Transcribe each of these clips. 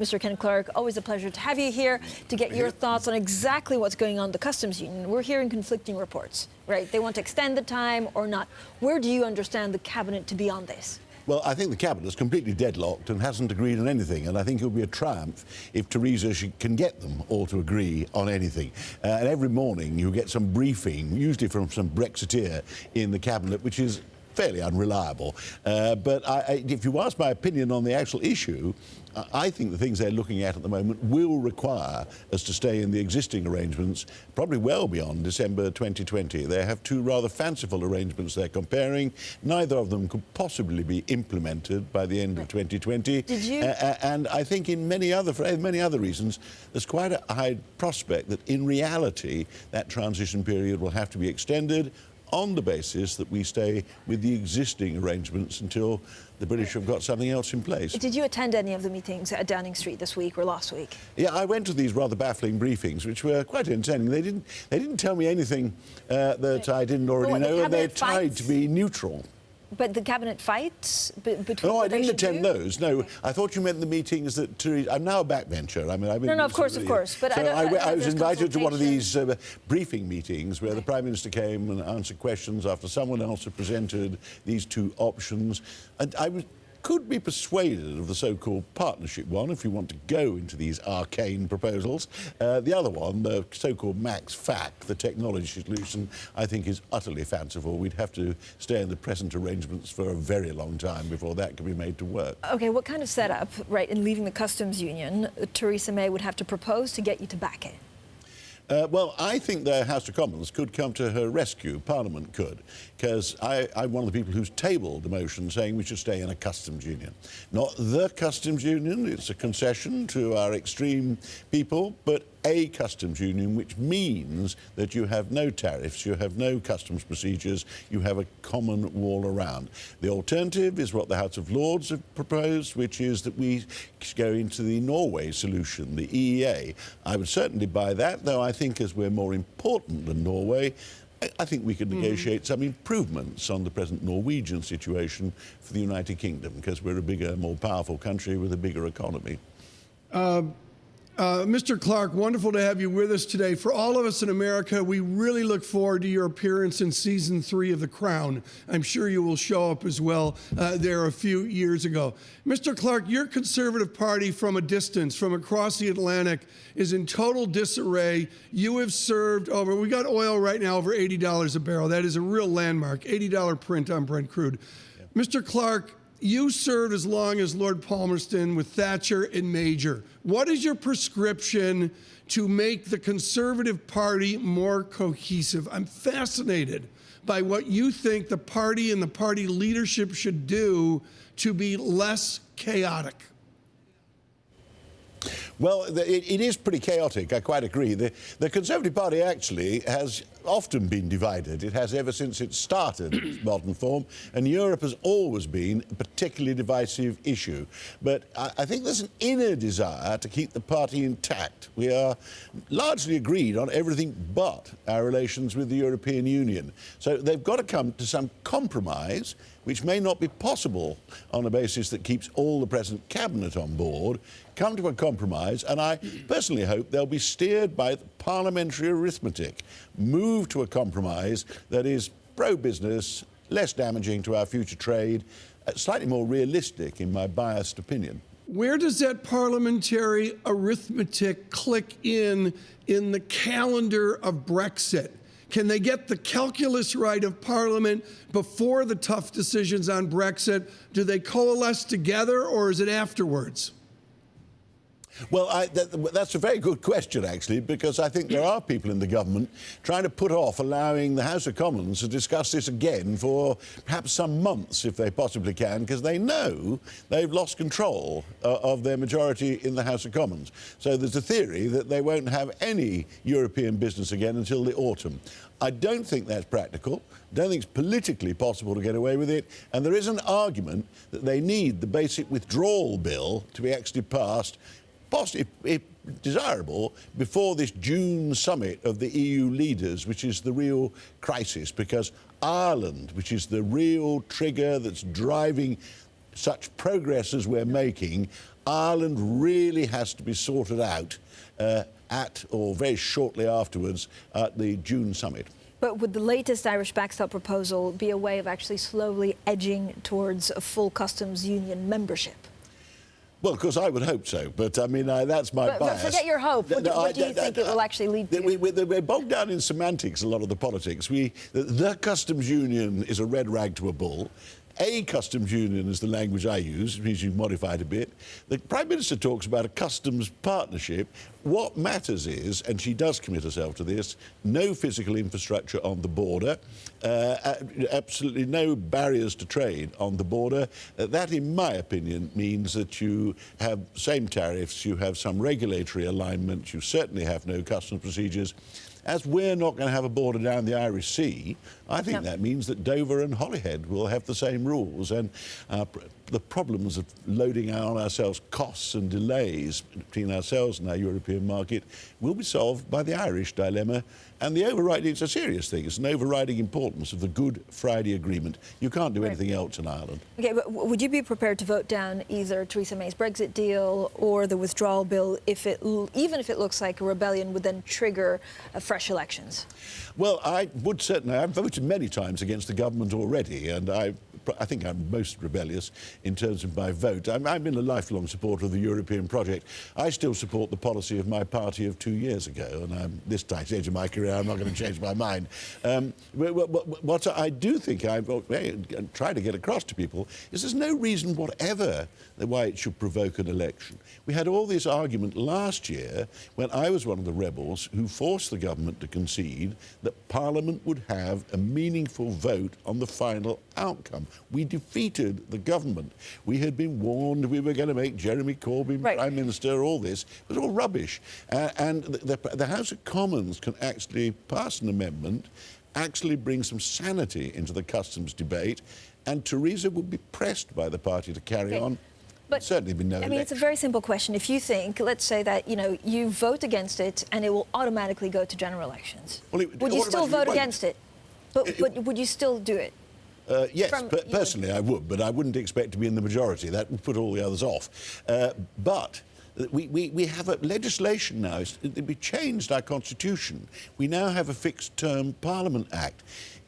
Mr. Kenneth Clarke, always a pleasure to have you here to get your thoughts on exactly what's going on in the customs union. We're hearing conflicting reports, right? They want to extend the time or not. Where do you understand the cabinet to be on this? Well, I think the cabinet is completely deadlocked and hasn't agreed on anything, and I think it will be a triumph if Theresa can get them all to agree on anything. And every morning you get some briefing, usually from some Brexiteer in the cabinet, which is fairly unreliable. But if you ask my opinion on the actual issue, I think the things they're looking at the moment will require us to stay in the existing arrangements, probably well beyond December 2020. They have two rather fanciful arrangements they're comparing. Neither of them could possibly be implemented by the end of 2020. Did you? And I think for many other reasons, there's quite a high prospect that in reality that transition period will have to be extended on the basis that we stay with the existing arrangements until the British have got something else in place. Did you attend any of the meetings at Downing Street this week or last week? Yeah, I went to these rather baffling briefings, which were quite entertaining. They didn't tell me anything that I didn't already know, and they tried to be neutral. But the cabinet fights between... No, I didn't attend those. No, I thought you meant the meetings that Theresa... I'm now a backbencher. I mean, I've been... No, of course. But so I was invited to one of these briefing meetings where the Prime Minister came and answered questions after someone else had presented these two options. And I could be persuaded of the so-called partnership one, if you want to go into these arcane proposals. The other one, the so-called Max FAC, the technology solution, I think is utterly fanciful. We'd have to stay in the present arrangements for a very long time before that can be made to work. OK, what kind of setup, right, in leaving the customs union, Theresa May would have to propose to get you to back it? Well, I think the House of Commons could come to her rescue. Parliament could, because I'm one of the people who's tabled the motion saying we should stay in a customs union. Not the customs union, it's a concession to our extreme people, but a customs union, which means that you have no tariffs, you have no customs procedures, you have a common wall around. The alternative is what the House of Lords have proposed, which is that we go into the Norway solution, the EEA. I would certainly buy that, though I think as we're more important than Norway, I think we could negotiate some improvements on the present Norwegian situation for the United Kingdom, because we're a bigger, more powerful country with a bigger economy. Mr. Clarke, wonderful to have you with us today. For all of us in America, we really look forward to your appearance in season 3 of The Crown. I'm sure you will show up as well there a few years ago. Mr. Clarke, your Conservative Party from a distance, from across the Atlantic, is in total disarray. You have served over, we got oil right now over $80 a barrel. That is a real landmark, $80 print on Brent crude. Yeah. Mr. Clarke, you served as long as Lord Palmerston with Thatcher and Major. What is your prescription to make the Conservative Party more cohesive? I'm fascinated by what you think the party and the party leadership should do to be less chaotic. Well, it is pretty chaotic, I quite agree. The Conservative Party actually has often been divided. It has ever since it started in its modern form, and Europe has always been a particularly divisive issue. But I think there's an inner desire to keep the party intact. We are largely agreed on everything but our relations with the European Union. So they've got to come to some compromise, which may not be possible on a basis that keeps all the present cabinet on board, come to a compromise, and I personally hope they'll be steered by parliamentary arithmetic, move to a compromise that is pro-business, less damaging to our future trade, slightly more realistic in my biased opinion. Where does that parliamentary arithmetic click in the calendar of Brexit? Can they get the calculus right of Parliament before the tough decisions on Brexit? Do they coalesce together, or is it afterwards? Well, that's a very good question, actually, because I think there are people in the government trying to put off allowing the House of Commons to discuss this again for perhaps some months, if they possibly can, because they know they've lost control of their majority in the House of Commons. So there's a theory that they won't have any European business again until the autumn. I don't think that's practical. I don't think it's politically possible to get away with it. And there is an argument that they need the basic withdrawal bill to be actually passed, possibly, if desirable, before this June summit of the EU leaders, which is the real crisis, because Ireland, which is the real trigger that's driving such progress as we're making, Ireland really has to be sorted out at or very shortly afterwards at the June summit. But would the latest Irish backstop proposal be a way of actually slowly edging towards a full customs union membership? Well, of course, I would hope so, but I mean, that's my bias. But forget your hope. What do you think it will actually lead to? We're bogged down in semantics, a lot of the politics. The customs union is a red rag to a bull. A customs union is the language I use, which means you've modified a bit. The Prime Minister talks about a customs partnership. What matters is, and she does commit herself to this, no physical infrastructure on the border, absolutely no barriers to trade on the border. That, in my opinion, means that you have same tariffs, you have some regulatory alignment, you certainly have no customs procedures. As we're not going to have a border down the Irish Sea, I think that means that Dover and Holyhead will have the same rules. And the problems of loading on ourselves costs and delays between ourselves and our European market will be solved by the Irish dilemma. And the overriding, it's a serious thing, it's an overriding importance of the Good Friday Agreement. You can't do anything else in Ireland. OK, but would you be prepared to vote down either Theresa May's Brexit deal or the withdrawal bill, even if it looks like a rebellion would then trigger fresh elections? Well, I would certainly. I've voted many times against the government already, and I think I'm most rebellious in terms of my vote. I've been a lifelong supporter of the European project. I still support the policy of my party of 2 years ago, and I'm this stage of my career, I'm not going to change my mind. What I do think I try to get across to people is there's no reason whatever why it should provoke an election. We had all this argument last year when I was one of the rebels who forced the government to concede that Parliament would have a meaningful vote on the final outcome. We defeated the government. We had been warned we were going to make Jeremy Corbyn Prime Minister, all this. It was all rubbish. And the House of Commons can actually pass an amendment, actually bring some sanity into the customs debate, and Theresa would be pressed by the party to carry on. But certainly be no election. I mean, it's a very simple question. If you think, let's say that, you vote against it and it will automatically go to general elections, well, would you still vote against it? But would you still do it? Yes, personally I would, but I wouldn't expect to be in the majority. That would put all the others off. But we have a legislation now. We changed our constitution. We now have a fixed-term Parliament Act.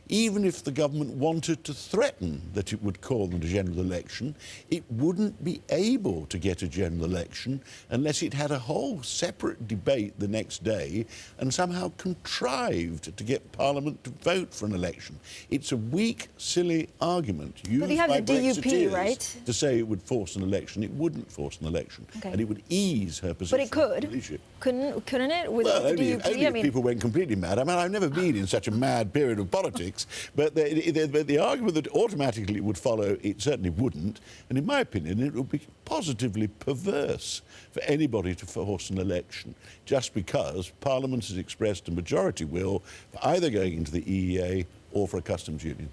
Even if the government wanted to threaten that it would call a general election, it wouldn't be able to get a general election unless it had a whole separate debate the next day and somehow contrived to get Parliament to vote for an election. It's a weak, silly argument used by Brexiteers, right? To say it would force an election. It wouldn't force an election, and it would ease her position. But it could, couldn't it? With well, the only DUP? if people went completely mad. I mean, I've never been in such a mad period of politics. But the argument that automatically it would follow, it certainly wouldn't. And in my opinion, it would be positively perverse for anybody to force an election just because Parliament has expressed a majority will for either going into the EEA or for a customs union.